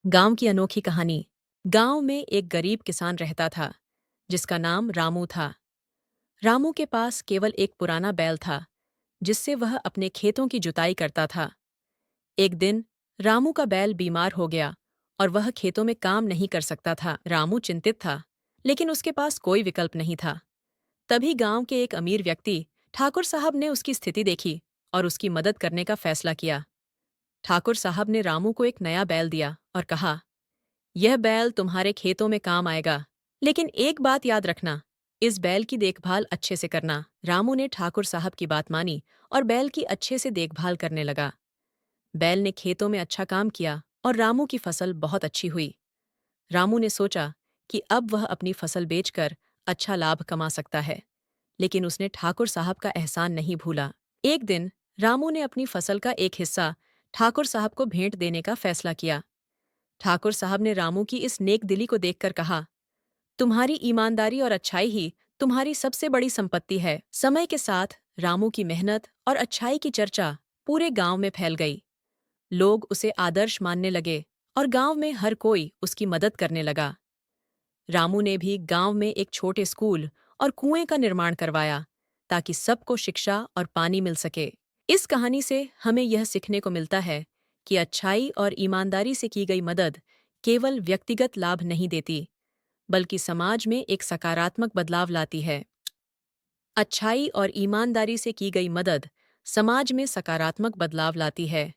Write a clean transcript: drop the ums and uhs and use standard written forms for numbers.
गांव की अनोखी कहानी। गांव में एक गरीब किसान रहता था जिसका नाम रामू था। रामू के पास केवल एक पुराना बैल था जिससे वह अपने खेतों की जुताई करता था। एक दिन रामू का बैल बीमार हो गया और वह खेतों में काम नहीं कर सकता था। रामू चिंतित था, लेकिन उसके पास कोई विकल्प नहीं था। तभी गांव के एक अमीर व्यक्ति ठाकुर साहब ने उसकी स्थिति देखी और उसकी मदद करने का फैसला किया। ठाकुर साहब ने रामू को एक नया बैल दिया और कहा, यह बैल तुम्हारे खेतों में काम आएगा, लेकिन एक बात याद रखना, इस बैल की देखभाल अच्छे से करना। रामू ने ठाकुर साहब की बात मानी और बैल की अच्छे से देखभाल करने लगा। बैल ने खेतों में अच्छा काम किया और रामू की फसल बहुत अच्छी हुई। रामू ने सोचा कि अब वह अपनी फसल बेचकर अच्छा लाभ कमा सकता है, लेकिन उसने ठाकुर साहब का एहसान नहीं भूला। एक दिन रामू ने अपनी फसल का एक हिस्सा ठाकुर साहब को भेंट देने का फैसला किया। ठाकुर साहब ने रामू की इस नेक दिली को देखकर कहा, तुम्हारी ईमानदारी और अच्छाई ही तुम्हारी सबसे बड़ी संपत्ति है। समय के साथ रामू की मेहनत और अच्छाई की चर्चा पूरे गांव में फैल गई। लोग उसे आदर्श मानने लगे और गांव में हर कोई उसकी मदद करने लगा। रामू ने भी गांव में एक छोटे स्कूल और कुएं का निर्माण करवाया ताकि सबको शिक्षा और पानी मिल सके। इस कहानी से हमें यह सीखने को मिलता है कि अच्छाई और ईमानदारी से की गई मदद केवल व्यक्तिगत लाभ नहीं देती, बल्कि समाज में एक सकारात्मक बदलाव लाती है। अच्छाई और ईमानदारी से की गई मदद समाज में सकारात्मक बदलाव लाती है।